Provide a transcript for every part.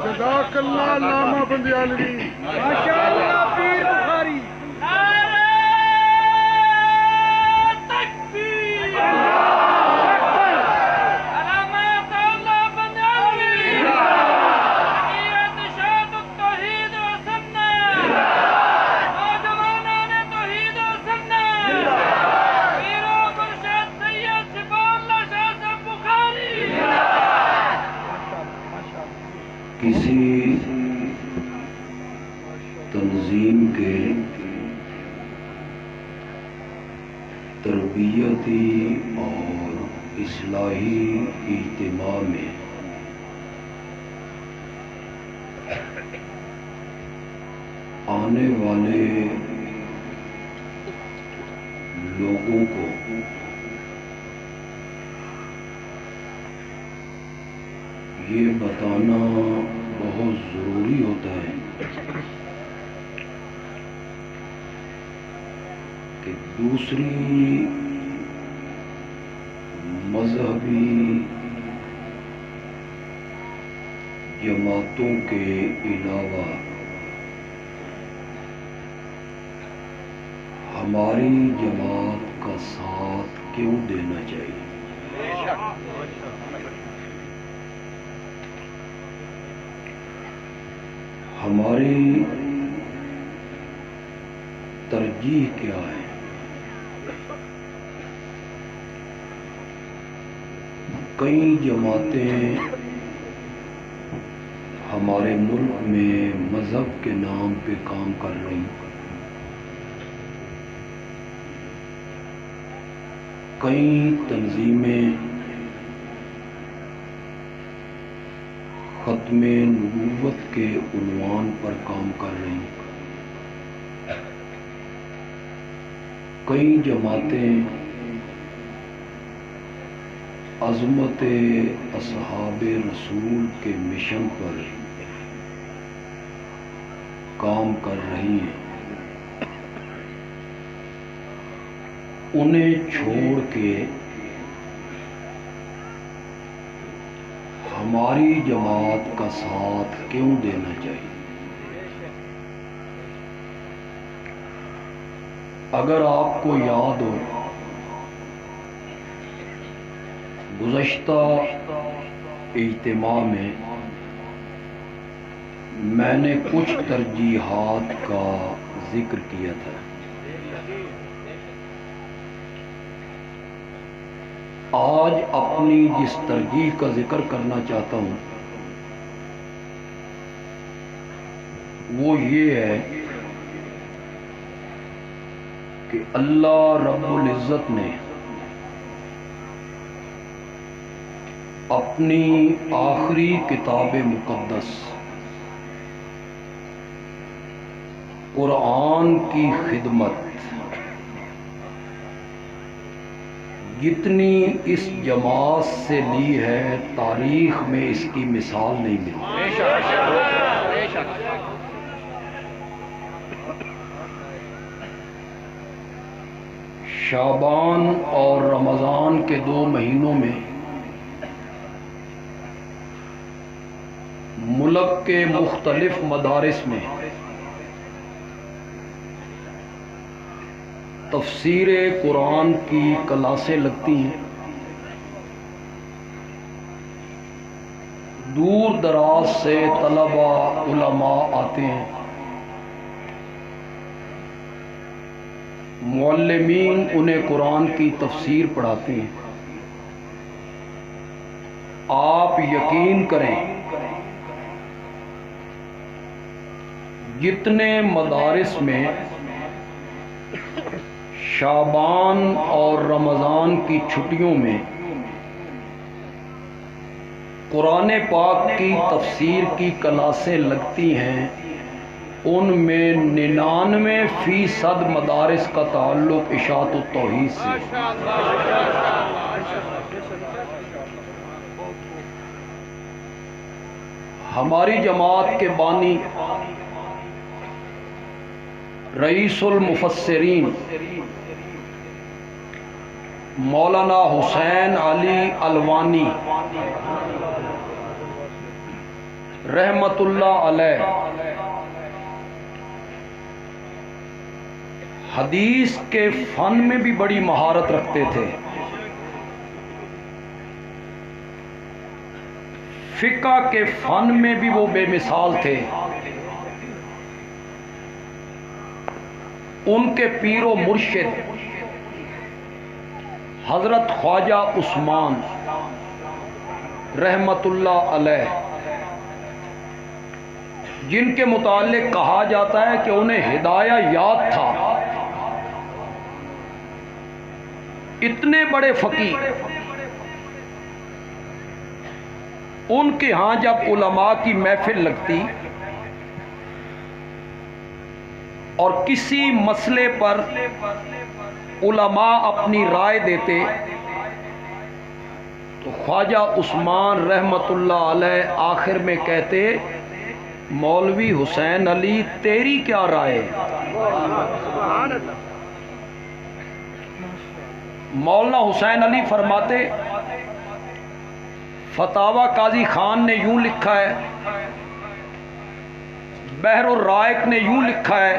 جزاک اللہ علامہ بندیالوی، ماشاءاللہ پیر بخاری۔ کسی تنظیم کے تربیتی اور اصلاحی اجتماع میں آنے والے لوگوں کو یہ بتانا بہت ضروری ہوتا ہے کہ دوسری مذہبی جماعتوں کے علاوہ ہماری جماعت کا ساتھ کیوں دینا چاہیے؟ ہماری ترجیح کیا ہے؟ کئی جماعتیں ہمارے ملک میں مذہب کے نام پہ کام کر رہی ہیں، کئی تنظیمیں ختم نبوت کے عنوان پر کام کر رہی ہیں، کئی جماعتیں عظمت اصحاب رسول کے مشن پر کام کر رہی ہیں۔ انہیں چھوڑ کے ہماری جماعت کا ساتھ کیوں دینا چاہیے؟ اگر آپ کو یاد ہو، گزشتہ اجتماع میں میں نے کچھ ترجیحات کا ذکر کیا تھا۔ آج اپنی جس ترجیح کا ذکر کرنا چاہتا ہوں وہ یہ ہے کہ اللہ رب العزت نے اپنی آخری کتاب مقدس قرآن کی خدمت جتنی اس جماعت سے لی ہے، تاریخ میں اس کی مثال نہیں ملی۔ شعبان اور رمضان کے 2 مہینوں میں ملک کے مختلف مدارس میں تفسیر قرآن کی کلاسیں لگتی ہیں، دور دراز سے طلباء علماء آتے ہیں، معلمین انہیں قرآن کی تفسیر پڑھاتے ہیں۔ آپ یقین کریں، جتنے مدارس میں شعبان اور رمضان کی چھٹیوں میں قرآن پاک کی تفسیر کی کلاسیں لگتی ہیں، ان میں 99% مدارس کا تعلق اشاعت التوحید سے۔ ہماری جماعت کے بانی رئیس المفسرین مولانا حسین علی الوانی رحمت اللہ علیہ حدیث کے فن میں بھی بڑی مہارت رکھتے تھے، فقہ کے فن میں بھی وہ بے مثال تھے۔ ان کے پیر و مرشد حضرت خواجہ عثمان رحمت اللہ علیہ، جن کے متعلق کہا جاتا ہے کہ انہیں ہدایہ یاد تھا، اتنے بڑے فقیہ، ان کے ہاں جب علماء کی محفل لگتی اور کسی مسئلے پر علماء اپنی رائے دیتے تو خواجہ عثمان رحمت اللہ علیہ آخر میں کہتے، مولوی حسین علی تیری کیا رائے؟ مولانا حسین علی فرماتے، فتاوی قاضی خان نے یوں لکھا ہے، بحر الرائق نے یوں لکھا ہے،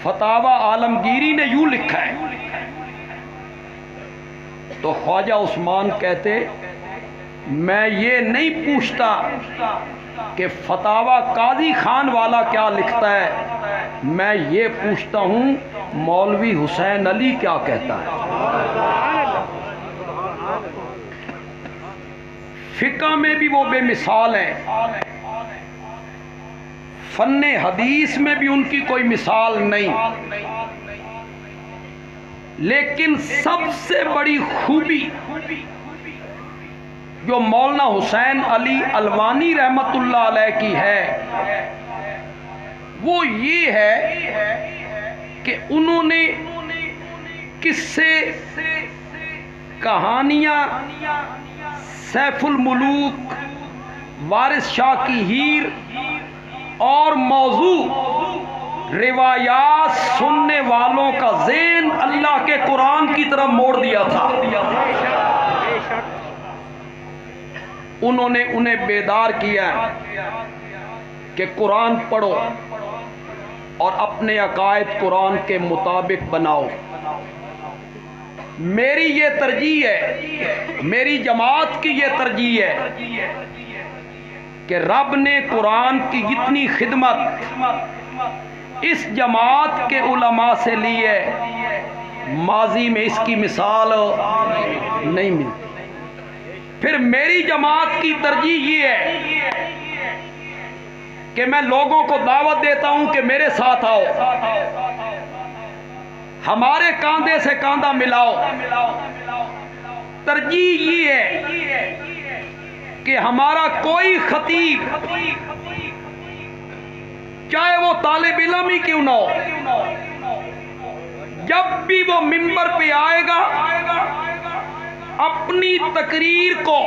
فتاوی عالمگیری نے یوں لکھا ہے۔ تو خواجہ عثمان کہتے، میں یہ نہیں پوچھتا کہ فتاوی قاضی خان والا کیا لکھتا ہے، میں یہ پوچھتا ہوں مولوی حسین علی کیا کہتا ہے۔ فقہ میں بھی وہ بے مثال ہیں، فن حدیث میں بھی ان کی کوئی مثال نہیں، لیکن سب سے بڑی خوبی جو مولانا حسین علی الوانی رحمت اللہ علیہ کی ہے وہ یہ ہے کہ انہوں نے قصے، کہانیاں، سیف الملوک، وارث شاہ کی ہیر اور موضوع روایات سننے والوں کا ذہن اللہ کے قرآن کی طرف موڑ دیا تھا۔ انہوں نے انہیں بیدار کیا کہ قرآن پڑھو اور اپنے عقائد قرآن کے مطابق بناؤ۔ میری یہ ترجیح ہے، میری جماعت کی یہ ترجیح ہے کہ رب نے قرآن کی اتنی خدمت اس جماعت کے علماء سے لی ہے، ماضی میں اس کی مثال نہیں ملتی۔ پھر میری جماعت کی ترجیح یہ ہے کہ میں لوگوں کو دعوت دیتا ہوں کہ میرے ساتھ آؤ، ہمارے کاندھے سے کاندھا ملاؤ۔ ترجیح یہ ہے کہ ہمارا کوئی خطیب، چاہے وہ طالب علم ہی کیوں نہ ہو، جب بھی وہ منبر پہ آئے گا اپنی تقریر کو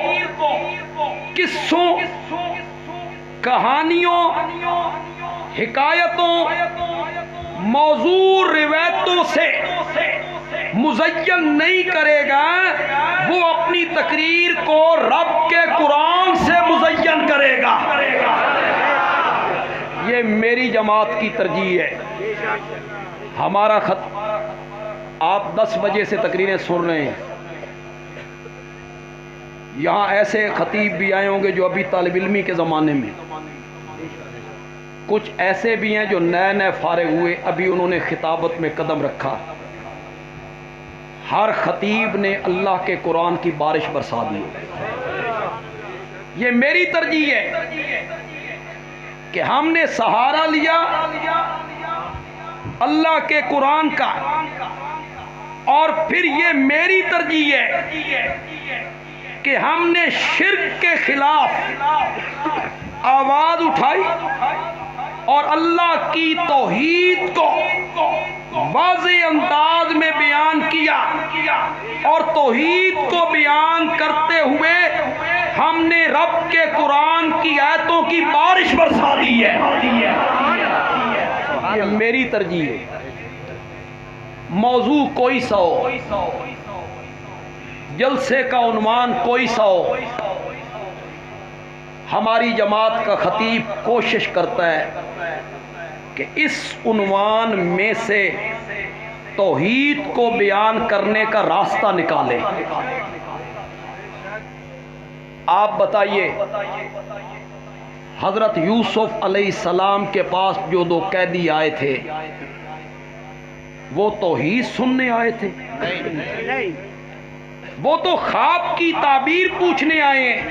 قصوں، کہانیوں، حکایتوں، موضوع روایتوں سے مزین نہیں کرے گا، وہ اپنی تقریر کو رب کے قرآن سے مزین کرے گا۔ یہ میری جماعت کی ترجیح ہے۔ ہمارا خط، آپ 10 بجے سے تقریریں سن رہے ہیں، یہاں ایسے خطیب بھی آئے ہوں گے جو ابھی طالب علمی کے زمانے میں، کچھ ایسے بھی ہیں جو نئے نئے فارغ ہوئے، ابھی انہوں نے خطابت میں قدم رکھا۔ ہر خطیب نے اللہ کے قرآن کی بارش برسا دی۔ یہ میری ترجیح ہے کہ ہم نے سہارا لیا اللہ کے قرآن کا، اور پھر یہ میری ترجیح ہے کہ ہم نے شرک کے خلاف آواز اٹھائی اور اللہ کی توحید کو واضح انداز میں بیان کیا، اور توحید کو بیان کرتے ہوئے ہم نے رب کے قرآن کی آیتوں کی بارش برسا دی ہے۔ یہ میری ترجیح ہے۔ موضوع کوئی سا ہو، جلسے کا عنوان کوئی سا ہو، ہماری جماعت کا خطیب کوشش کرتا ہے کہ اس عنوان میں سے توحید کو بیان کرنے کا راستہ نکالے. آپ بتائیے حضرت یوسف علیہ السلام کے پاس جو دو قیدی آئے تھے وہ توحید سننے آئے تھے؟ وہ تو خواب کی تعبیر پوچھنے آئے ہیں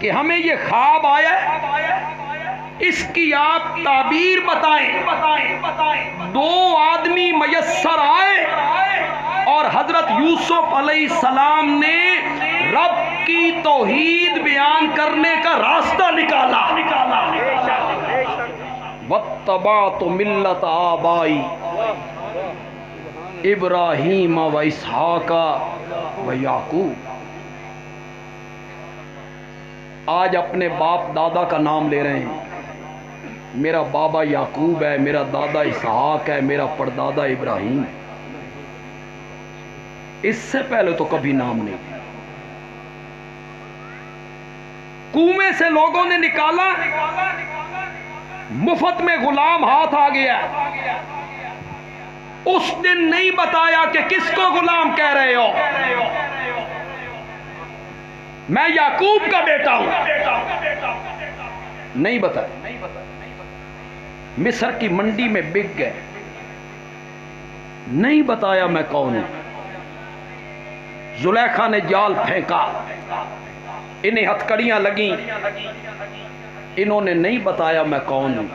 کہ ہمیں یہ خواب آیا اس کی آپ تعبیر بتائیں. دو آدمی میسر آئے اور حضرت یوسف علیہ السلام نے رب کی توحید بیان کرنے کا راستہ نکالا. وَاتَّبَعْتُ مِلَّةَ آبَائِي ابراہیم و اسحاق و یعقوب. آج اپنے باپ دادا کا نام لے رہے ہیں. میرا بابا یعقوب ہے، میرا دادا اسحاق ہے، میرا پردادا ابراہیم. اس سے پہلے تو کبھی نام نہیں. کنویں سے لوگوں نے نکالا، مفت میں غلام ہاتھ آ گیا. اس دن نہیں بتایا کہ کس کو غلام کہہ رہے ہو. میں یعقوب کا بیٹا ہوں، نہیں بتایا. مصر کی منڈی میں بک گئے، نہیں بتایا میں کون ہوں. زلیخا نے جال پھینکا، انہیں ہتھکڑیاں لگیں، انہوں نے نہیں بتایا میں کون ہوں.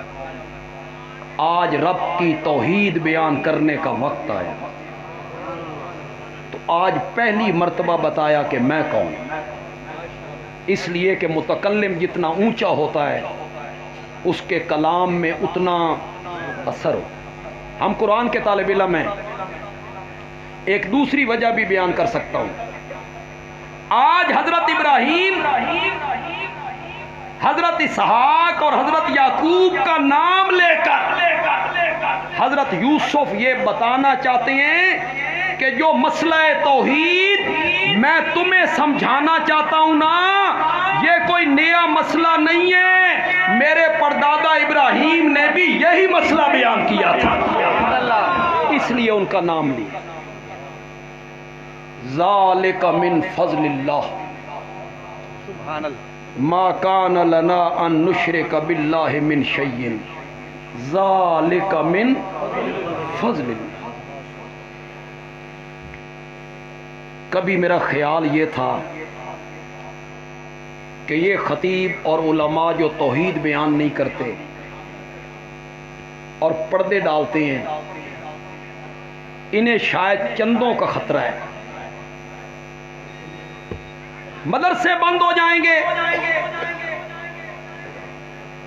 آج رب کی توحید بیان کرنے کا وقت آیا تو آج پہلی مرتبہ بتایا کہ میں کون ہوں. اس لیے کہ متکلم جتنا اونچا ہوتا ہے اس کے کلام میں اتنا اثر ہو. ہم قرآن کے طالب علم ہیں. ایک دوسری وجہ بھی بیان کر سکتا ہوں. آج حضرت ابراہیم، حضرت اسحاق اور حضرت یعقوب کا نام لے کر حضرت یوسف یہ بتانا چاہتے ہیں کہ جو مسئلہ توحید میں تمہیں سمجھانا چاہتا ہوں نا، یہ کوئی نیا مسئلہ نہیں ہے. میرے پردادا ابراہیم نے بھی یہی مسئلہ بیان کیا تھا، اس لیے ان کا نام لیا. ذالک من فضل اللہ ما کان لنا ان نشرک باللہ من شیء ذالک من فضل اللہ. کبھی میرا خیال یہ تھا کہ یہ خطیب اور علماء جو توحید بیان نہیں کرتے اور پردے ڈالتے ہیں، انہیں شاید چندوں کا خطرہ ہے. مدرسے بند ہو جائیں گے،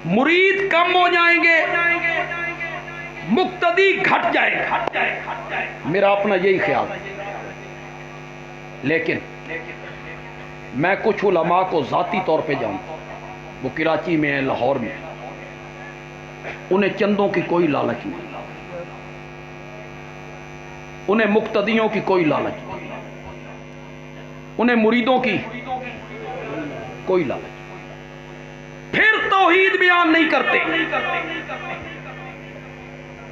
مرید کم ہو جائیں گے، مقتدی گھٹ جائیں گے. میرا اپنا یہی خیال ہے. لیکن میں کچھ علماء کو ذاتی طور پہ جانتا ہوں، وہ کراچی میں ہیں، لاہور میں ہیں. انہیں چندوں کی کوئی لالچ نہیں، انہیں مقتدیوں کی کوئی لالچ نہیں، انہیں مریدوں کی کوئی لالچ. پھر توحید بیان نہیں کرتے.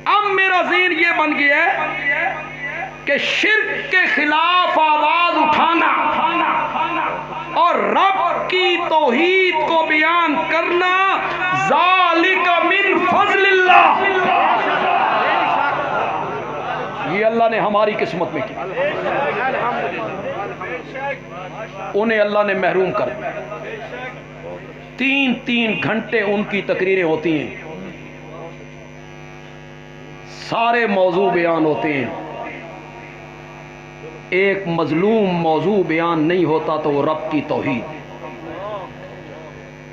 اب میرا ذہن یہ بن گیا ہے کہ شرک کے خلاف آواز اٹھانا اور رب کی توحید کو بیان کرنا ذالک من فضل اللہ، یہ اللہ نے ہماری قسمت میں کیا. انہیں اللہ نے محروم کر دیا. 3 گھنٹے ان کی تقریریں ہوتی ہیں، سارے موضوع بیان ہوتے ہیں. ایک مظلوم موضوع بیان نہیں ہوتا تو وہ رب کی توحید.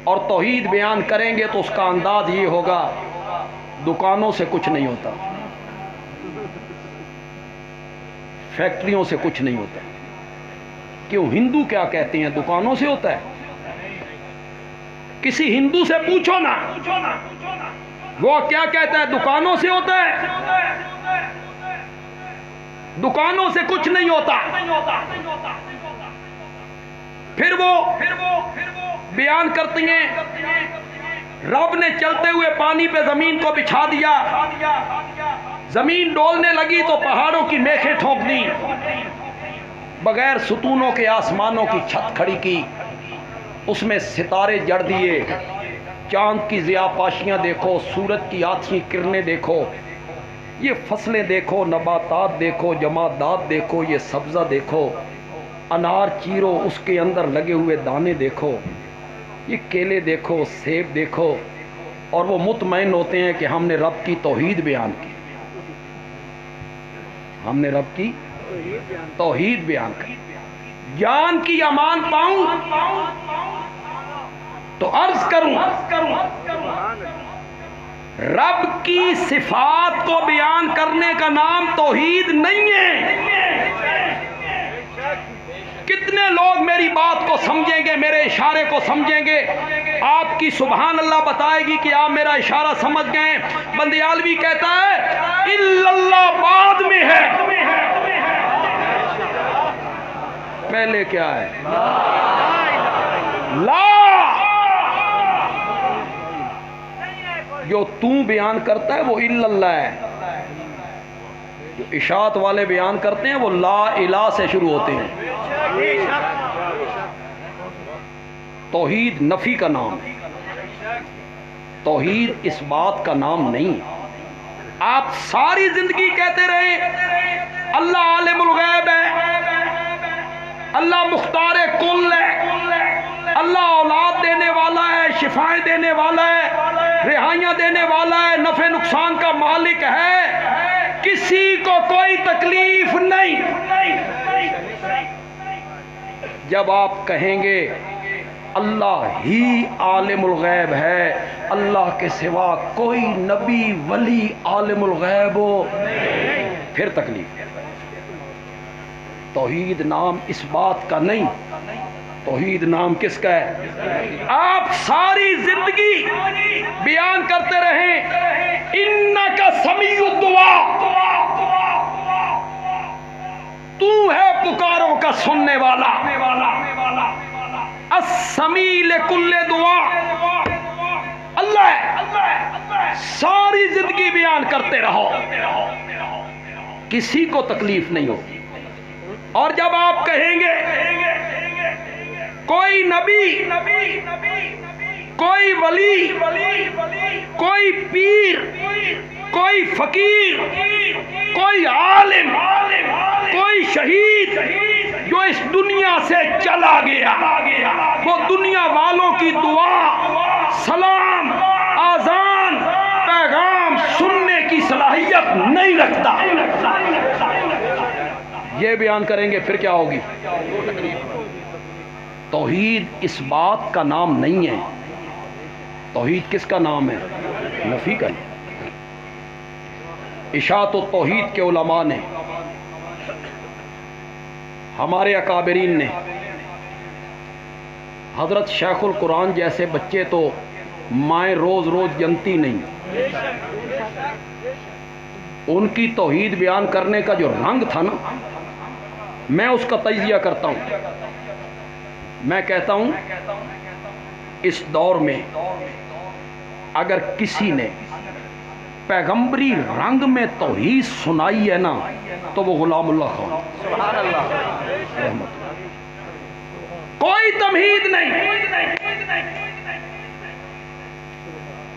اور توحید بیان کریں گے تو اس کا انداز یہ ہوگا دکانوں سے کچھ نہیں ہوتا، فیکٹریوں سے کچھ نہیں ہوتا. کیوں؟ ہندو کیا کہتے ہیں؟ دکانوں سے ہوتا ہے. کسی ہندو سے پوچھو نا، وہ کیا کہتا ہے؟ دکانوں سے ہوتا ہے. دکانوں سے کچھ نہیں ہوتا. پھر وہ بیان کرتی ہیں رب نے چلتے ہوئے پانی پہ زمین کو بچھا دیا، زمین ڈولنے لگی تو پہاڑوں کی میخیں ٹھونک دی، بغیر ستونوں کے آسمانوں کی چھت کھڑی کی، اس میں ستارے جڑ دیے، چاند کی ضیاء پاشیاں دیکھو، سورج کی آتشی کرنیں دیکھو، یہ فصلیں دیکھو، نباتات دیکھو، جمادات دیکھو، یہ سبزہ دیکھو، انار چیرو اس کے اندر لگے ہوئے دانے دیکھو، یہ کیلے دیکھو، سیب دیکھو، اور وہ مطمئن ہوتے ہیں کہ ہم نے رب کی توحید بیان کی، ہم نے رب کی توحید بیان کی، جان کی امان پاؤں تو عرض کروں رب کی صفات کو بیان کرنے کا نام توحید نہیں ہے۔ کتنے لوگ میری بات کو سمجھیں گے، میرے اشارے کو سمجھیں گے؟ آپ کی سبحان اللہ بتائے گی کہ آپ میرا اشارہ سمجھ گئے۔ بندیالوی کہتا ہے الا اللہ بعد میں ہے، پہلے کیا ہے؟ لا، جو تو بیان کرتا ہے وہ الا اللہ ہے، جو اشاعت والے بیان کرتے ہیں وہ لا الہ سے شروع ہوتے ہیں۔ توحید نفی کا نام ہے، توحید اس بات کا نام نہیں۔ آپ ساری زندگی کہتے رہے اللہ عالم الغیب ہے، اللہ مختار کل ہے، اللہ اولاد دینے والا ہے، شفائیں دینے والا ہے، رہائیاں دینے والا ہے، نفع نقصان کا مالک ہے، کسی کو کوئی تکلیف نہیں۔ جب آپ کہیں گے اللہ ہی عالم الغیب ہے، اللہ کے سوا کوئی نبی ولی عالم الغیب ہو، پھر تکلیف ہے۔ توحید نام اس بات کا نہیں، توحید نام کس کا ہے؟ آپ ساری زندگی بیان کرتے رہیں انکا سمیع الدعا، تو ہے پکاروں کا سننے والا، السمیع لکل دعا، اللہ ہے۔ ساری زندگی بیان کرتے رہو، کسی کو تکلیف نہیں ہوگی۔ اور جب آپ کہیں گے کوئی نبی، کوئی ولی، کوئی پیر، کوئی فقیر، کوئی عالم، کوئی شہید جو اس دنیا سے چلا گیا، وہ دنیا والوں کی دعا، سلام، آذان، پیغام سننے کی صلاحیت نہیں رکھتا، یہ بیان کریں گے پھر کیا ہوگی؟ توحید اس بات کا نام نہیں ہے، توحید کس کا نام ہے؟ نفی کا ہے۔ اشاعت و توحید کے علماء نے، ہمارے اکابرین نے، حضرت شیخ القرآن جیسے بچے تو مائیں روز روز جنتی نہیں، ان کی توحید بیان کرنے کا جو رنگ تھا نا، میں اس کا تجزیہ کرتا ہوں، میں کہتا ہوں اس دور میں اگر کسی نے پیغمبری رنگ میں توحید سنائی ہے نا تو وہ غلام اللہ خان، سبحان اللہ، کوئی تمہید نہیں۔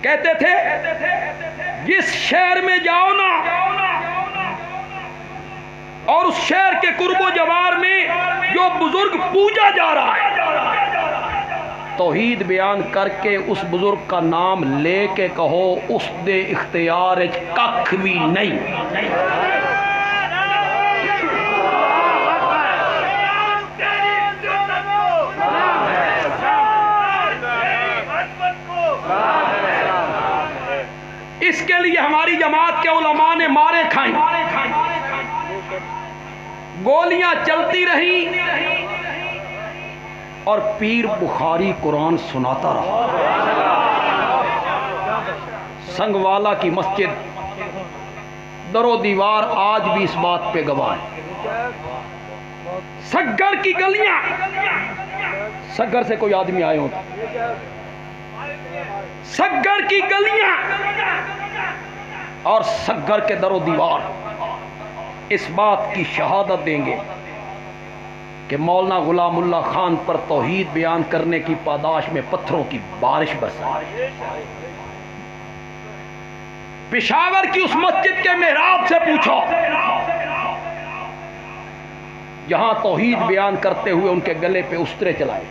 کہتے تھے جس شہر میں جاؤ نا اور اس شہر کے قرب و جوار میں جو بزرگ پوجا جا رہا ہے، توحید بیان کر کے اس بزرگ کا نام لے کے کہو اس دے اختیار ککھ بھی نہیں۔ اس کے لیے ہماری جماعت کے علماء نے مارے کھائیں، گولیاں چلتی رہیں اور پیر بخاری قرآن سناتا رہا۔ سنگوالا کی مسجد در و دیوار آج بھی اس بات پہ گواہ ہے، سگر کی گلیاں سگر سے کوئی آدمی آئے ہوتا، سگر کی گلیاں اور سگر کے در و دیوار اس بات کی شہادت دیں گے کہ مولانا غلام اللہ خان پر توحید بیان کرنے کی پاداش میں پتھروں کی بارش برسائی۔ پشاور کی اس مسجد کے محراب سے پوچھو، یہاں توحید بیان کرتے ہوئے ان کے گلے پہ استرے چلائے،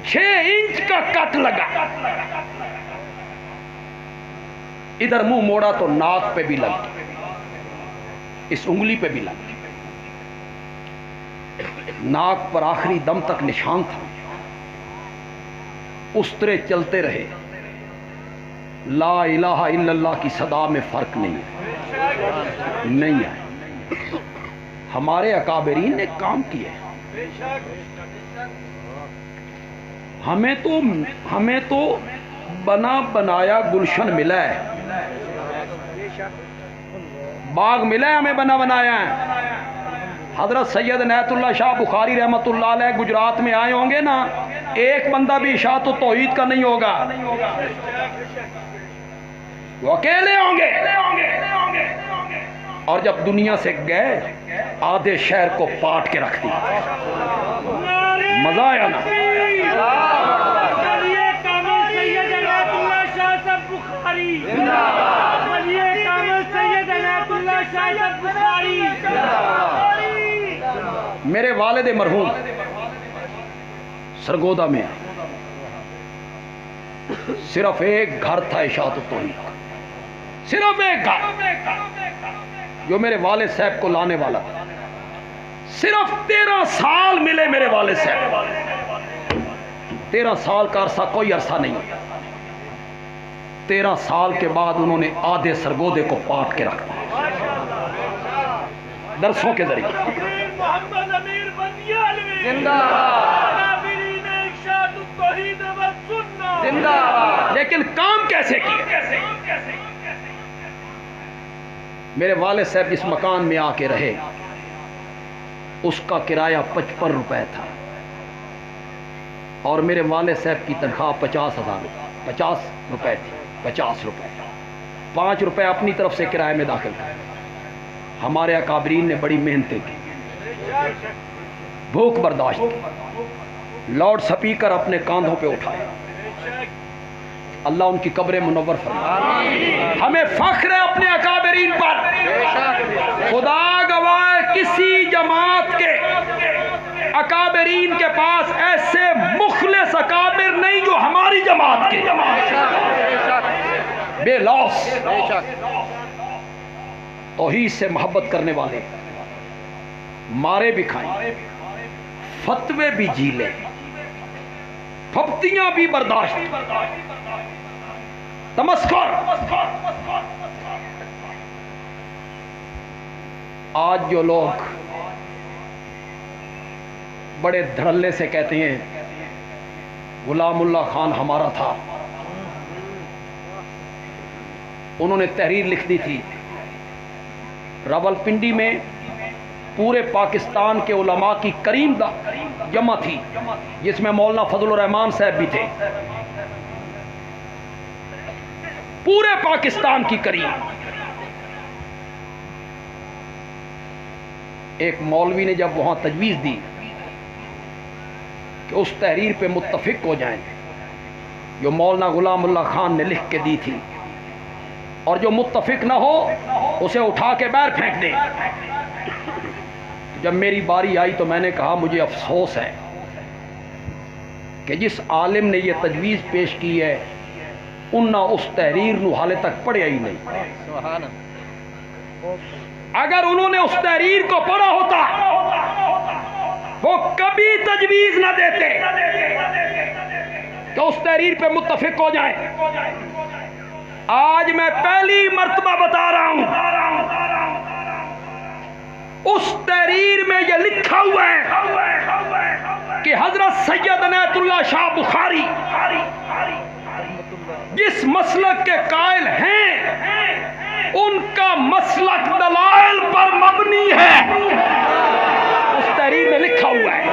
6 انچ کا کٹ لگا، ادھر منہ موڑا تو ناک پہ بھی لگ، اس انگلی پہ بھی لگ، ناک پر آخری دم تک نشان تھا، استرے چلتے رہے، لا الہ الا اللہ کی صدا میں فرق نہیں ہے۔ ہمارے اکابرین نے کام کیا، ہمیں تو بنا بنایا گلشن ملا ہے، باغ ملا ہے ہمیں بنا بنایا ہے۔ حضرت سید عنایت اللہ شاہ بخاری رحمت اللہ علیہ گجرات میں آئے ہوں گے نا، ایک بندہ بھی اشاعت و توحید کا نہیں ہوگا، وہ اکیلے ہوں گے، اور جب دنیا سے گئے آدھے شہر کو پاٹ کے رکھ دیا۔ مزہ آیا نا؟ میرے والد مرحوم سرگودا میں صرف ایک گھر تھا اشاعت و توحید، صرف ایک گھر جو میرے والد صاحب کو لانے والا تھا۔ صرف 13 سال ملے میرے والد صاحب، 13 سال کا عرصہ کوئی عرصہ نہیں، 13 سال کے بعد انہوں نے آدھے سرگودے کو پاٹ کے رکھ دیا درسوں کے ذریعے۔ لیکن کام کیسے کیا؟ میرے والد صاحب جس مکان میں آ کے رہے اس کا کرایہ 55 روپے تھا، اور میرے والد صاحب کی تنخواہ 50 روپے تھی، 50 روپے، 5 روپے اپنی طرف سے کرایہ میں داخل تھا۔ ہمارے اکابرین نے بڑی محنتیں کی، بھوک برداشت کی، لاؤڈ سپیکر اپنے کاندھوں پہ اٹھائے، اللہ ان کی قبر منور فرمائے۔ ہمیں فخر ہے اپنے اکابرین پر، خدا گواہ کسی جماعت کے اکابرین کے پاس ایسے مخلص اکابر نہیں جو ہماری جماعت کے، بے لوث، توحید سے محبت کرنے والے، مارے بھی کھائیں، فتوے بھی جھیلے، پھپتیاں بھی برداشت، تمسخر۔ آج جو لوگ بڑے دھڑلے سے کہتے ہیں غلام اللہ خان ہمارا تھا، انہوں نے تحریر لکھ دی تھی، راولپنڈی میں پورے پاکستان کے علماء کی کریم جمع تھی، جس میں مولانا فضل الرحمان صاحب بھی تھے، پورے پاکستان کی کریم۔ ایک مولوی نے جب وہاں تجویز دی کہ اس تحریر پہ متفق ہو جائیں جو مولانا غلام اللہ خان نے لکھ کے دی تھی، اور جو متفق نہ ہو اسے اٹھا کے باہر پھینک دیں۔ جب میری باری آئی تو میں نے کہا مجھے افسوس ہے کہ جس عالم نے یہ تجویز پیش کی ہے انہاں اس تحریر نو حالے تک پڑھیا ہی نہیں۔ اگر انہوں نے اس تحریر کو پڑھا ہوتا وہ کبھی تجویز نہ دیتے کہ اس تحریر پہ متفق ہو جائیں۔ آج میں پہلی مرتبہ بتا رہا ہوں، اس تحریر میں یہ لکھا ہوا ہے کہ حضرت سید عنایت اللہ شاہ بخاری جس مسلک کے قائل ہیں ان کا مسلک دلائل پر مبنی ہے، اس تحریر میں لکھا ہوا ہے۔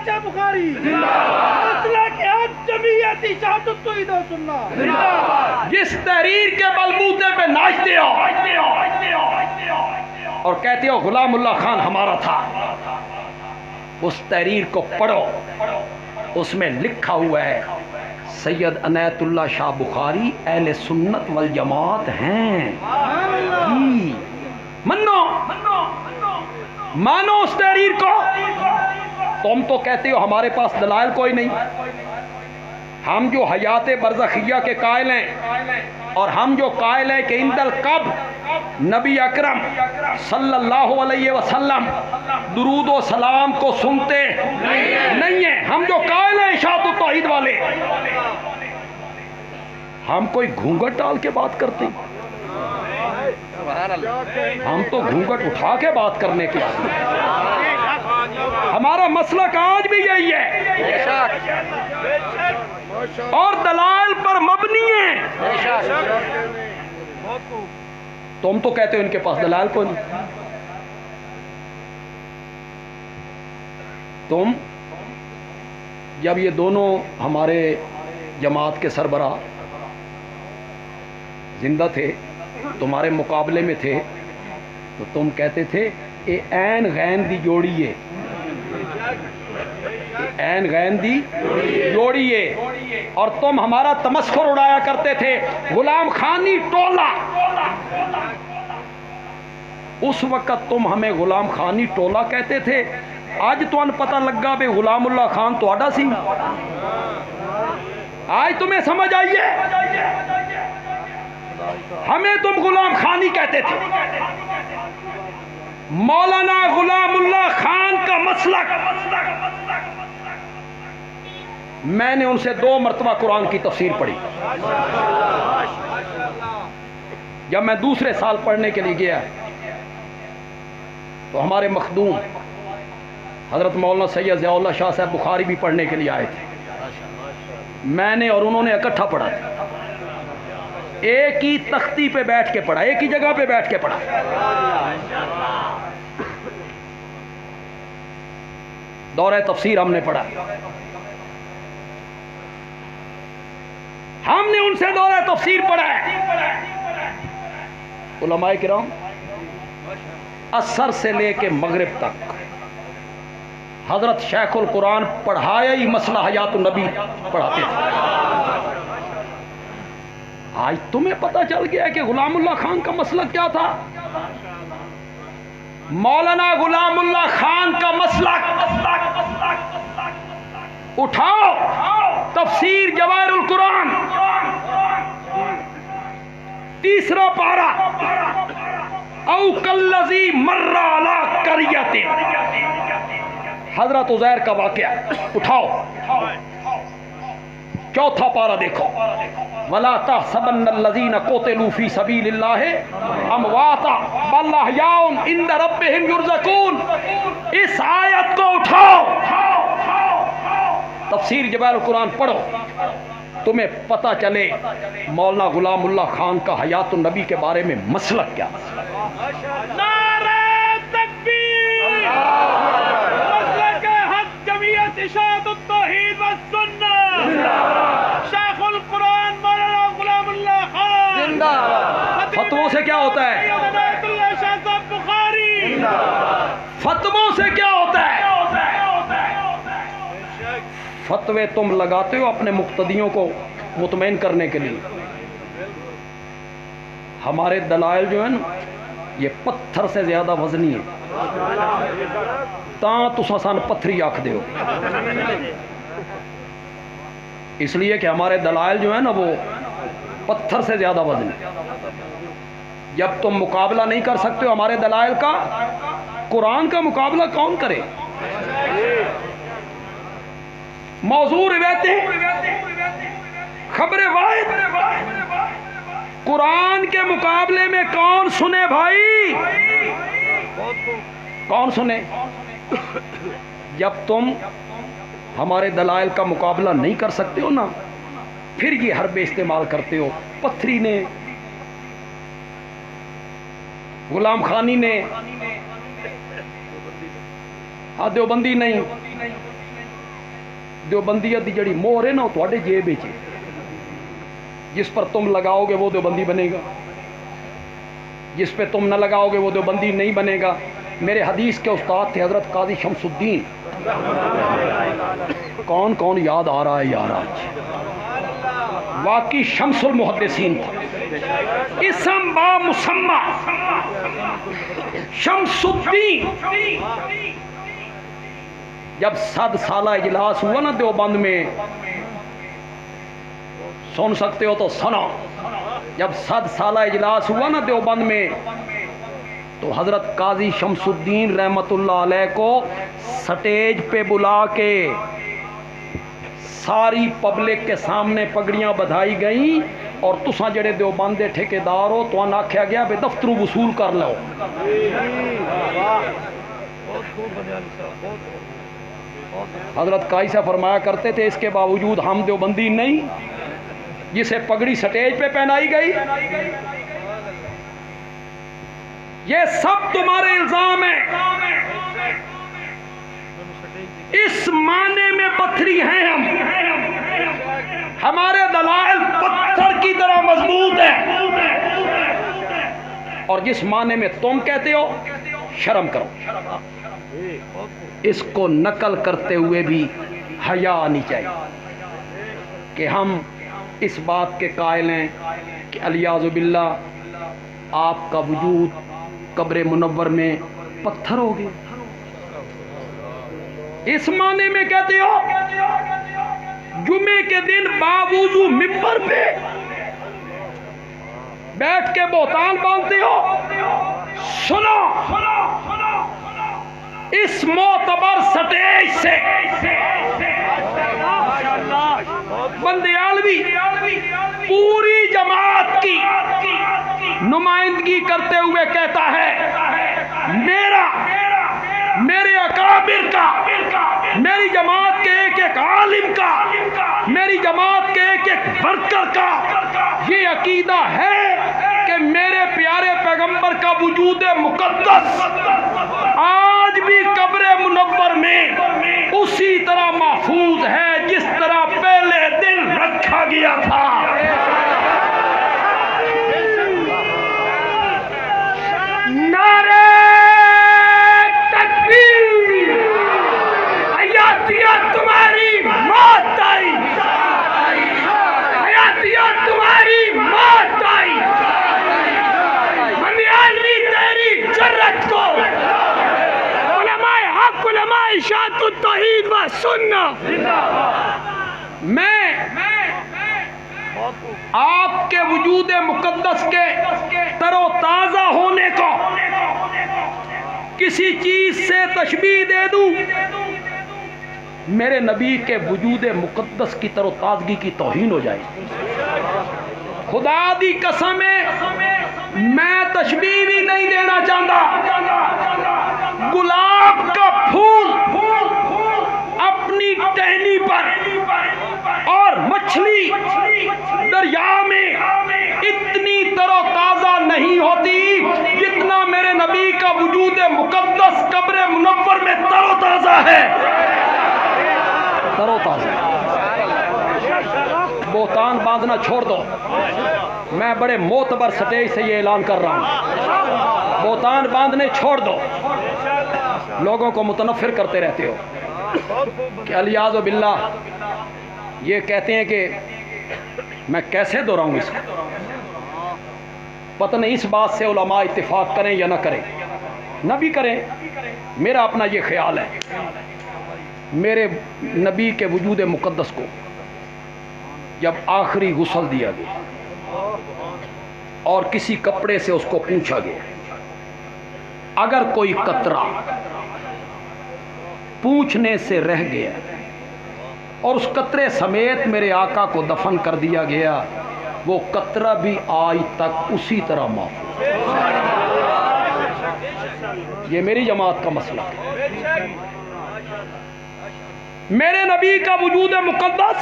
شاہ بخاری مسلک جمعیت اشاعت التوحید و سنت، جس تحریر کے بلبوتے پہ ناچتے ہو اور کہتے ہو غلام اللہ خان ہمارا تھا، اس تحریر کو پڑھو، اس میں لکھا ہوا ہے سید عنایت اللہ شاہ بخاری اہل سنت والجماعت ہیں۔ جی منو، مانو اس تحریر کو۔ تم تو کہتے ہو ہمارے پاس دلائل کوئی نہیں، ہم جو حیات برزخیہ کے قائل ہیں اور ہم جو قائل ہیں کہ عند القبر نبی اکرم صلی اللہ علیہ وسلم درود و سلام کو سنتے نہیں ہیں، ہم جو قائل ہیں اشاعت التوحید والے، ہم کوئی گھونگٹ ڈال کے بات کرتے ہیں؟ ہم تو گھونگٹ اٹھا کے بات کرنے کے آتے ہیں۔ ہمارا مسلک آج بھی یہی ہے اور دلائل پر مبنی ہے۔ تم تو کہتے ہو ان کے پاس دلائل کوئی نہیں۔ تم جب یہ دونوں ہمارے جماعت کے سربراہ زندہ تھے، تمہارے مقابلے میں تھے، تو تم کہتے تھے اے این غین دی جوڑی ہے، این غین دی جوڑی ہے، اور تم ہمارا تمسخر اڑایا کرتے تھے غلام خانی ٹولہ۔ اس وقت تم ہمیں غلام خانی ٹولہ کہتے تھے، آج تو ان پتہ لگا بے غلام اللہ خان تو آڈا سی، آج تمہیں سمجھ آئیے ہمیں تم غلام خانی کہتے تھے۔ مولانا غلام اللہ خان کا مسلک، میں نے ان سے 2 مرتبہ قرآن کی تفسیر پڑھی۔ جب میں دوسرے سال پڑھنے کے لیے گیا تو ہمارے مخدوم حضرت مولانا سید ضیاء اللہ شاہ صاحب بخاری بھی پڑھنے کے لیے آئے تھے، میں نے اور انہوں نے اکٹھا پڑھا تھا، ایک ہی تختی پہ بیٹھ کے پڑھا، ایک ہی جگہ پہ بیٹھ کے پڑھا۔ دورہ تفسیر ہم نے پڑھا، ہم نے ان سے دورہ تفسیر پڑھا ہے۔ علماء کرام عصر سے لے کے مغرب تک حضرت شیخ القرآن پڑھایا ہی مسئلہ حیات النبی پڑھاتے تھے۔ آج تمہیں پتہ چل گیا کہ غلام اللہ خان کا مسلک کیا تھا؟ مولانا غلام اللہ خان کا مسلک اٹھاؤ، تفسیر جواہر القرآن 3 پارہ، او کالذی مر علی قریۃ، حضرت عزیر کا واقعہ اٹھاؤ، 4 پارہ دیکھو، وَلَا تَحْسَبَنَّ الَّذِينَ قُتِلُوا فِي سَبِيلِ اللَّهِ أَمْوَاتًا بَلْ أَحْيَاءٌ عِندَ رَبِّهِمْ يُرْزَقُونَ۔ اس آیت کو اٹھاؤ، تفسیر جواہر القرآن پڑھو، تمہیں پتہ چلے مولانا غلام اللہ خان کا حیات النبی کے بارے میں مسلک کیا۔ نعرہ تکبیر، مسلک حق جمعیت اشاعت التوحید و سنت، شیخ القرآن مولانا غلام اللہ خان زندہ باد۔ فتووں سے کیا ہوتا ہے؟ عنایت اللہ شاہ صاحب بخاری، فتووں سے کیا ہوتا ہے؟ فتوے تم لگاتے ہو اپنے مقتدیوں کو مطمئن کرنے کے لیے، ہمارے دلائل جو ہیں نا یہ پتھر سے زیادہ وزنی ہے، تاں تسا سان پتھری آکھ دے ہو، اس لیے کہ ہمارے دلائل جو ہیں نا وہ پتھر سے زیادہ وزنی ہے۔ جب تم مقابلہ نہیں کر سکتے ہو ہمارے دلائل کا، قرآن کا مقابلہ کون کرے؟ موضوع روایتیں، خبر واحد، قرآن کے مقابلے میں کون سنے بھائی؟ کون سنے؟ جب تم ہمارے دلائل کا مقابلہ نہیں کر سکتے ہو نا، پھر یہ حربے استعمال کرتے ہو، پتھری نے، غلام خانی نے، دیوبندی نہیں، دیوبندیت دی جڑی مہر ہے نا وہ تواڈے جیب وچ ہے، جس پر تم لگاؤ گے وہ دیوبندی بنے گا، جس پہ تم نہ لگاؤ گے وہ دیوبندی نہیں بنے گا۔ میرے حدیث کے استاد تھے حضرت قاضی شمس الدین، کون کون یاد آ رہا ہے یار آج؟ واقعی شمس المحدثین تھا، اسم با مسمى شمس الدین۔ جب 100 سالہ اجلاس ہوا نا دیوبند میں، سن سکتے ہو تو سنا، جب 100 سالہ اجلاس ہوا نا دیوبند میں تو حضرت قاضی شمس الدین رحمت اللہ علیہ کو سٹیج پہ بلا کے ساری پبلک کے سامنے پگڑیاں بدھائی گئیں، اور تساں جڑے دیوبند دے ٹھیکیدار ہو تو آکھیا گیا بے دفتروں وصول کر لو۔ حضرت قاضی صاحب فرمایا کرتے تھے اس کے باوجود ہم دیوبندی نہیں، جسے پگڑی سٹیج پہ پہنائی گئی یہ سب تمہارے الزام ہیں، اس معنی میں پتھری ہیں ہم، ہمارے دلائل پتھر کی طرح مضبوط ہیں، اور جس معنی میں تم کہتے ہو شرم کرو۔ اس کو نقل کرتے ہوئے بھی حیا آنی چاہیے کہ ہم اس بات کے قائل ہیں کہ الیاذ باللہ آپ کا وجود قبر منور میں پتھر ہو گیا۔ اس معنی میں کہتے ہو جمعے کے دن باوضو ممبر پہ بیٹھ کے بہتان باندھتے ہو۔ سنو، اس معتبر سٹیج سے بندیالوی پوری جماعت کی نمائندگی کرتے ہوئے کہتا ہے میرے اکابر کا، میری جماعت کے ایک ایک عالم کا، میری جماعت کے ایک ایک ورکر کا یہ عقیدہ ہے کہ میرے پیارے پیغمبر کا وجود مقدس آج بھی قبر منور میں اسی طرح محفوظ ہے جس طرح پہلے دن رکھا گیا تھا۔ نعرہ تکبیر! حیاتیہ تمہاری موت آئی، حیاتیہ تمہاری موت آئی، بندیالوی تیری جرت کو، علماء حق، علماء اشاعت التوحید و سنت، میں آپ کے وجود مقدس کے تر و تازہ ہونے کو کسی چیز سے تشبیہ دے دوں، میرے نبی کے وجود مقدس کی تر و تازگی کی توہین ہو جائے۔ خدا دی قسم میں تشبیہ بھی نہیں دینا چاہتا۔ گلاب کا پھول اپنی ٹہنی پر اور مچھلی دریا میں اتنی تر و تازہ نہیں ہوتی جتنا میرے نبی کا وجود مقدس قبر منور میں تر و تازہ ہے، تر و تازہ۔ بہتان باندھنا چھوڑ دو، میں بڑے معتبر سٹیج سے یہ اعلان کر رہا ہوں، بہتان باندھنے چھوڑ دو۔ لوگوں کو متنفر کرتے رہتے ہو کہ الیاذ باللہ یہ کہتے ہیں کہ میں کیسے دہراؤں اس کو، پتہ نہیں اس بات سے علماء اتفاق کریں یا نہ کریں، نہ بھی کریں، میرا اپنا یہ خیال ہے۔ میرے نبی کے وجود مقدس کو جب آخری غسل دیا گیا اور کسی کپڑے سے اس کو پوچھا گیا، اگر کوئی قطرہ پوچھنے سے رہ گیا اور اس قطرے سمیت میرے آقا کو دفن کر دیا گیا، وہ قطرہ بھی آج تک اسی طرح محفوظ۔ یہ میری جماعت کا مسئلہ ہے۔ میرے نبی کا وجود مقدس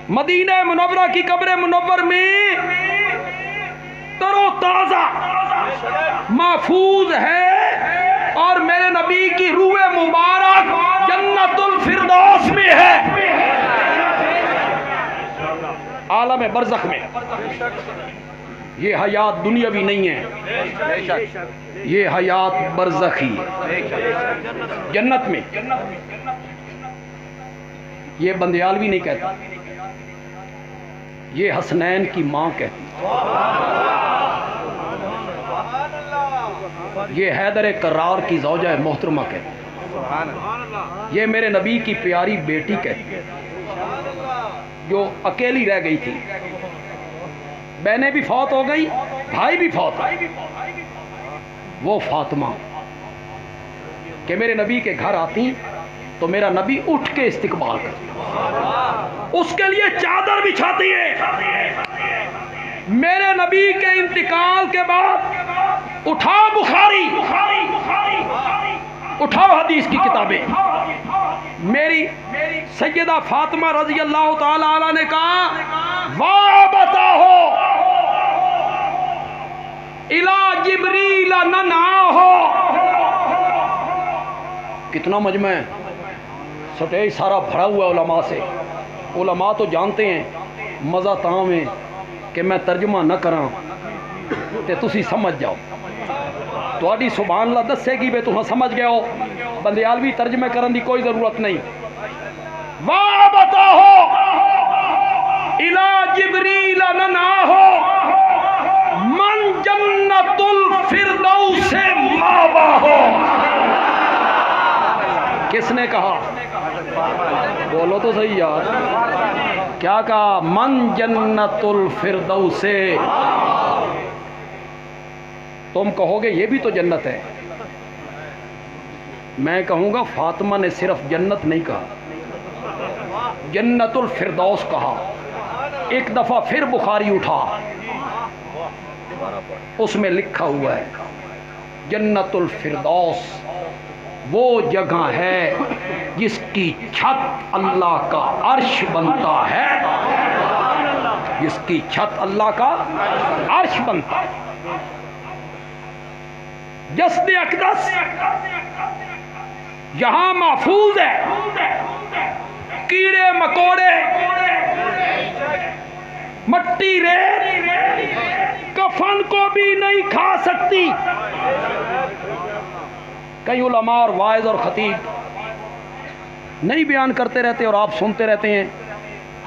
مدینہ منورہ کی قبر منور میں تر و تازہ محفوظ ہے، اور میرے نبی کی روح مبارک جنت الفردوس میں ہے۔ عالم برزخ میں. یہ حیات دنیاوی نہیں ہے، یہ حیات برزخی جنت میں. یہ بندیالوی نہیں کہتا، یہ حسنین کی ماں کہتی، یہ حیدر کرار کی زوجہ محترمہ کہتی، یہ میرے نبی کی پیاری بیٹی کہتی ہے جو اکیلی رہ گئی تھی. بہنیں بھی فوت ہو گئی، بھائی بھی فوت ہو گئی. وہ فاطمہ کہ میرے نبی کے گھر آتی تو میرا نبی اٹھ کے استقبال کرتا، اس کے لیے چادر بچھاتی ہے. میرے نبی کے انتقال کے بعد اٹھاؤ بخاری، اٹھاؤ حدیث کی کتابیں. میری سیدہ فاطمہ رضی اللہ تعالی عنہ نے کہا واہ بتاؤ الا جبریل نہ ہو. کتنا مجمع ہے، سٹیج سارا بھرا ہوا علماء سے. علماء تو جانتے ہیں مزہ تام ہے کہ میں ترجمہ نہ کراں تے تسی سمجھ جاؤ. تہاڈی سبحان اللہ دسے گی بے تساں سمجھ گئے ہو، بندیالوی ترجمے کرن دی کوئی ضرورت نہیں. واہ بتاؤ الا جبریل نہ ہو من جنت الفردوس ماوا ہو. کس نے کہا؟ بولو تو صحیح یار. کیا کہا؟ من جنت الفردوس. تم کہو گے یہ بھی تو جنت ہے. میں کہوں گا فاطمہ نے صرف جنت نہیں کہا، جنت الفردوس کہا. ایک دفعہ پھر بخاری اٹھا، اس میں لکھا ہوا ہے جنت الفردوس وہ جگہ ہے جس کی چھت اللہ کا عرش بنتا ہے، جس کی چھت اللہ کا عرش بنتا ہے. جسد اقدس یہاں محفوظ ہے. کیڑے مکوڑے، مٹی، ریت کفن کو بھی نہیں کھا سکتی. کئی علماء اور واعظ اور خطیب نہیں بیان کرتے رہتے اور آپ سنتے رہتے ہیں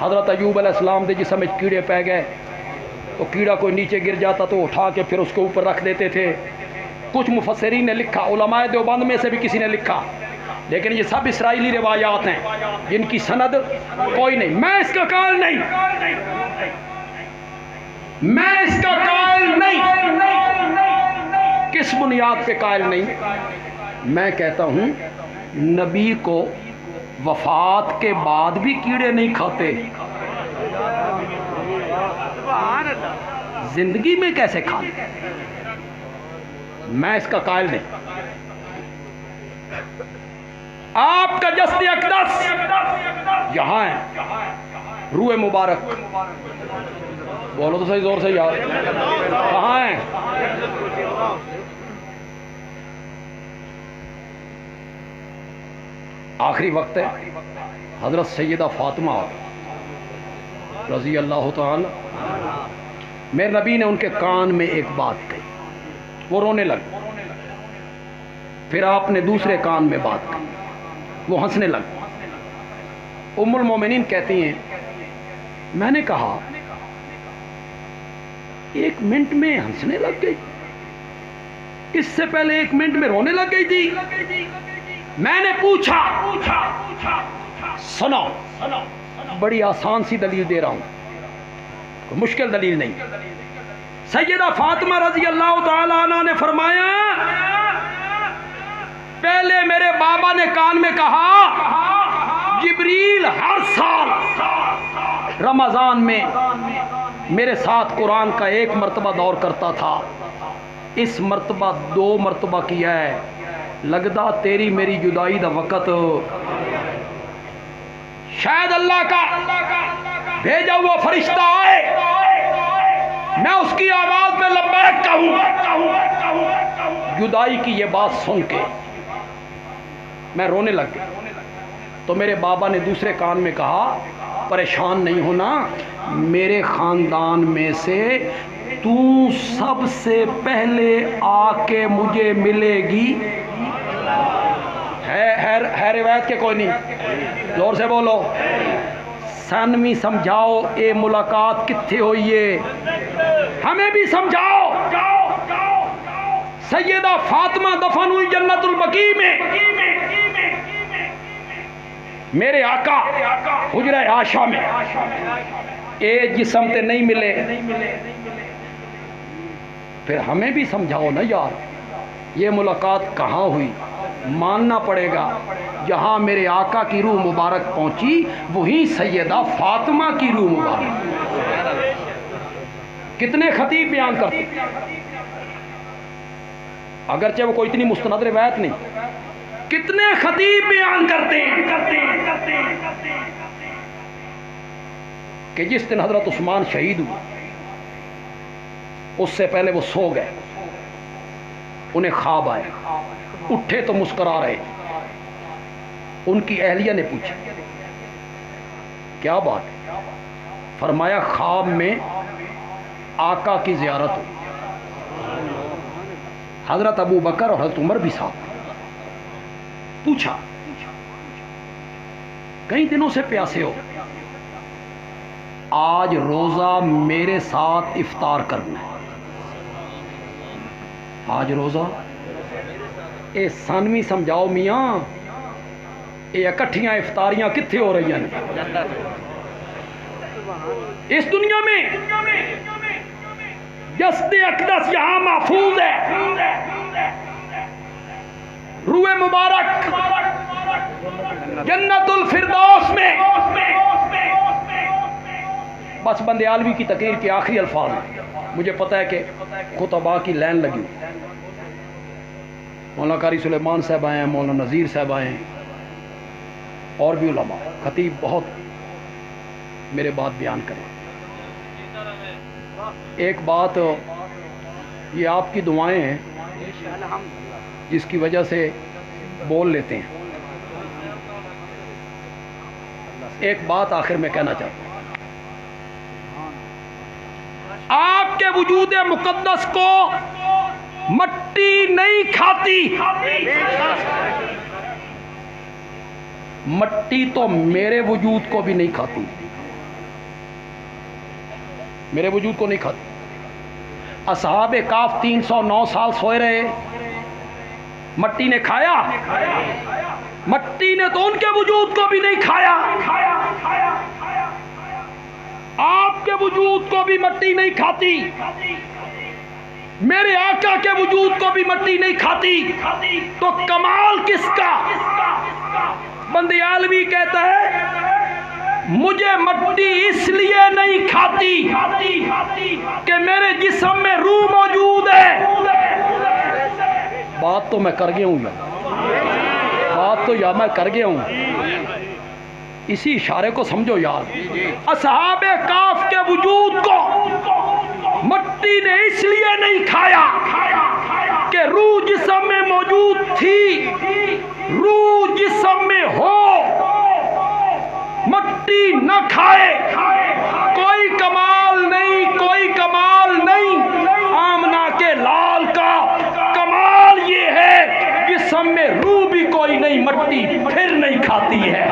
حضرت ایوب علیہ السلام دے جسم میں کیڑے پہ گئے تو کیڑا کوئی نیچے گر جاتا تو اٹھا کے پھر اس کے اوپر رکھ دیتے تھے. کچھ مفسرین نے لکھا، علماء دیوبند میں سے بھی کسی نے لکھا، لیکن یہ سب اسرائیلی روایات ہیں جن کی سند کوئی نہیں. میں اس کا قائل نہیں، میں اس کا قائل نہیں. کس بنیاد پہ قائل نہیں؟ میں کہتا ہوں نبی کو وفات کے بعد بھی کیڑے نہیں کھاتے، زندگی میں کیسے کھاتے؟ میں اس کا قائل نہیں. آپ کا جسد اقدس یہاں ہے، روح مبارک. بولو تو صحیح زور سے یار، کہاں ہے؟ آخری وقت ہے. حضرت سیدہ فاطمہ رضی اللہ تعالی، میرے نبی نے ان کے کان میں ایک بات کہی، وہ رونے لگے. پھر آپ نے دوسرے کان میں بات کہی، وہ ہنسنے لگے. ام المومنین کہتی ہیں میں نے کہا 1 منٹ میں ہنسنے لگ گئی، اس سے پہلے 1 منٹ میں رونے لگ گئی تھی. میں نے پوچھا، سنو بڑی آسان سی دلیل دے رہا ہوں، کوئی مشکل دلیل نہیں. سیدہ فاطمہ رضی اللہ تعالی عنہ نے فرمایا پہلے میرے بابا نے کان میں کہا جبریل ہر سال رمضان میں میرے ساتھ قرآن کا 1 مرتبہ دور کرتا تھا، اس مرتبہ 2 مرتبہ کیا ہے. لگدا تیری میری جدائی دا وقت شاید اللہ کا بھیجا ہوا فرشتہ آئے، میں اس کی آواز میں لبیک کہوں. جدائی کی یہ بات سن کے میں رونے لگ گیا. تو میرے بابا نے دوسرے کان میں کہا پریشان نہیں ہونا، میرے خاندان میں سے تو سب سے پہلے آ کے مجھے ملے گی۔ ہے روایت کے کوئی نہیں؟ زور سے بولو، سنوی سمجھاؤ اے ملاقات کتھے ہوئی ہے، ہمیں بھی سمجھاؤ۔ سیدہ فاطمہ دفن ہوئی جنت البقیع میں، میرے آقا حجرہ عائشہ میں، اے جسم تے نہیں ملے، پھر ہمیں بھی سمجھاؤ نا یار، یہ ملاقات کہاں ہوئی؟ ماننا پڑے گا جہاں میرے آقا کی روح مبارک پہنچی وہیں سیدہ فاطمہ کی روح مبارک۔ کتنے خطیب بیان کرتے، اگرچہ وہ کوئی اتنی مستند روایت نہیں، کتنے خطیب بیان کرتے ہیں کہ جس دن حضرت عثمان شہید ہوئے اس سے پہلے وہ سو گئے، انہیں خواب آئے، اٹھے تو مسکرا رہے، ان کی اہلیہ نے پوچھا کیا بات ہے؟ فرمایا خواب میں آقا کی زیارت ہوئی، حضرت ابو بکر اور حضرت عمر بھی ساتھ۔ پوچھا کئی دنوں سے پیاسے ہو، آج روزہ میرے ساتھ افطار کرنا ہے، آج روزہ۔ اے سانوی سمجھاؤ میاں، اے اکٹھیاں افطاریاں کتھے ہو رہی ہیں اس دنیا میں؟ جسد اقدس یہاں محفوظ ہے، روح مبارک جنت الفردوس میں۔ بس بندے عالوی کی تقریر کے آخری الفاظ ہیں، مجھے پتہ ہے کہ خطباء کی لائن لگی، مولانا قاری سلیمان صاحب آئے ہیں، مولانا نذیر صاحب آئے ہیں، اور بھی علماء خطیب بہت میرے بات بیان کریں۔ ایک بات یہ آپ کی دعائیں ہیں جس کی وجہ سے بول لیتے ہیں، ایک بات آخر میں کہنا چاہتا ہوں، آپ کے وجود مقدس کو مٹی نہیں کھاتی، مٹی تو میرے وجود کو بھی نہیں کھاتی، میرے وجود کو نہیں کھاتی۔ اصحاب کاف 309 سال سوئے رہے، مٹی نے کھایا؟ مٹی نے تو ان کے وجود کو بھی نہیں کھایا، آپ کے وجود کو بھی مٹی نہیں کھاتی، میرے آقا کے وجود کو بھی مٹی نہیں کھاتی، تو کمال کس کا؟ بندے عالوی کہتا ہے مجھے مٹی اس لیے نہیں کھاتی کہ میرے جسم میں روح موجود ہے۔ بات تو میں کر گیا ہوں یار، بات تو یا میں کر گیا ہوں، اسی اشارے کو سمجھو یار۔ اصحاب کاف کے وجود کو مٹی نے اس لیے نہیں کھایا کہ روح جسم میں موجود تھی، روح جسم میں ہو، مٹی نہ کھائے، کوئی کمال نہیں، کوئی کمال نہیں۔ آمنہ کے لال کا کمال یہ ہے جسم میں روح بھی کوئی نہیں، مٹی پھر نہیں کھاتی ہے۔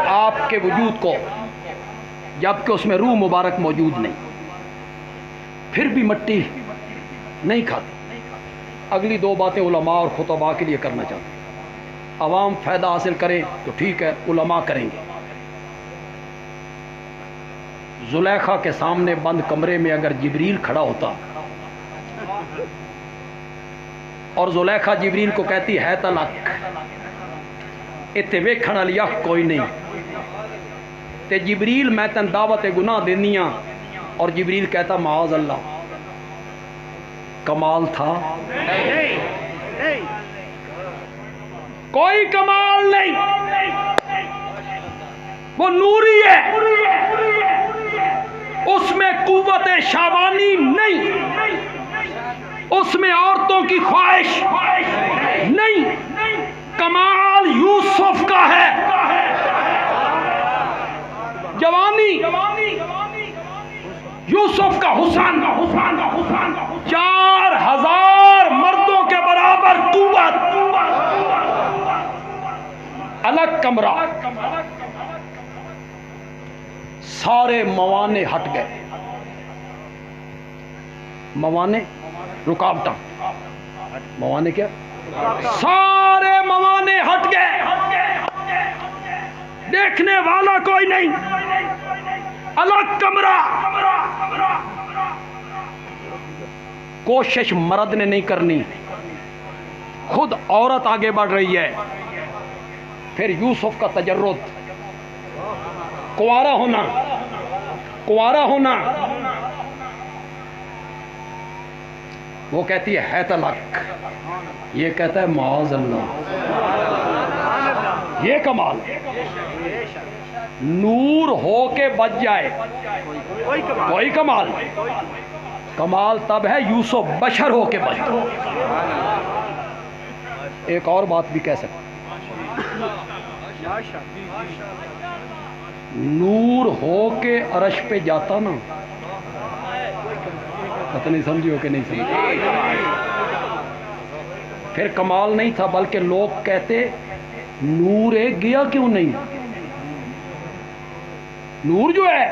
آپ کے وجود کو جبکہ اس میں روح مبارک موجود نہیں، پھر بھی مٹی نہیں کھاتی۔ اگلی دو باتیں علماء اور خطباء کے لیے کرنا چاہتے ہیں، عوام فائدہ حاصل کریں تو ٹھیک ہے، علماء کریں گے۔ زلیخا کے سامنے بند کمرے میں اگر جبریل کھڑا ہوتا اور زلیخا جبریل کو کہتی ہے تلک اتنے ویکھن والی اکھ کوئی نہیں، تے جبریل میں تن دعوت گناہ دینیاں، اور جبریل کہتا معاذ اللہ، کمال تھا؟ کوئی کمال نہیں، وہ نوری ہے، اس میں قوت شابانی نہیں، اس میں عورتوں کی خواہش نہیں، کمال یوسف کا ہے، جوانی یوسف کا حسن، 4000 مردوں کے برابر قوت، الگ کمرہ، سارے موانے ہٹ گئے، موانے رکاوٹاں، موانے کیا؟ سارے موانے ہٹ گئے، دیکھنے والا کوئی نہیں، الگ کمرہ۔ کوشش مرد نے نہیں کرنی، خود عورت آگے بڑھ رہی ہے۔ پھر یوسف کا تجرد، کنوارا ہونا، وہ کہتی ہے طلاق، یہ کہتا ہے معاذ اللہ، یہ کمال، نور ہو کے بچ جائے کوئی کمال، کمال تب ہے یوسف بشر ہو کے بچ جائے۔ ایک اور بات بھی کہہ سکتے، نور ہو کے عرش پہ جاتا نا، پتہ نہیں سمجھو کہ نہیں سمجھو، پھر کمال نہیں تھا، بلکہ لوگ کہتے نور ہے گیا کیوں نہیں، نور جو ہے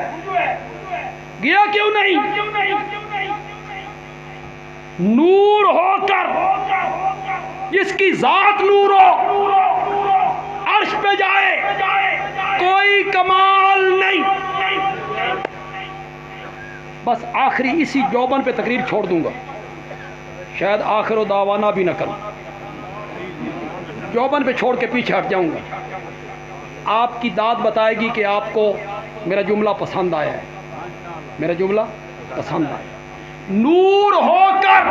گیا کیوں نہیں، نور ہو کر جس کی ذات نور ہو عرش پہ جائے کوئی کمال نہیں۔ بس آخری اسی جوبن پہ تقریر چھوڑ دوں گا، شاید آخر و دعوانا بھی نہ کروں، جوبن پہ چھوڑ کے پیچھے ہٹ جاؤں گا۔ آپ کی داد بتائے گی کہ آپ کو میرا جملہ پسند آیا ہے، میرا جملہ پسند آیا۔ نور ہو کر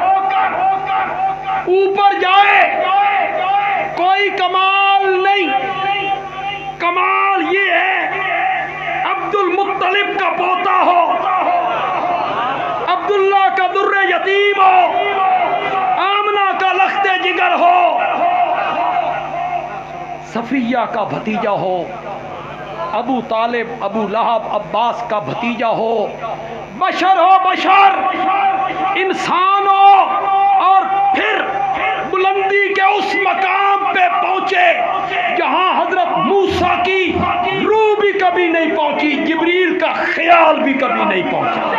اوپر جائے کوئی کمال نہیں، کمال یہ ہے عبد المطلب کا پوتا ہو، عبداللہ کا در یتیم ہو، آمنہ کا لخت جگر ہو، صفیہ کا بھتیجا ہو، ابو طالب ابو لہب عباس کا بھتیجا ہو، بشر ہو، بشر انسان ہو، اور پھر بلندی کے اس مقام پہ پہنچے جہاں حضرت موسیٰ کی روح بھی کبھی نہیں پہنچی، جبریل کا خیال بھی کبھی نہیں پہنچا۔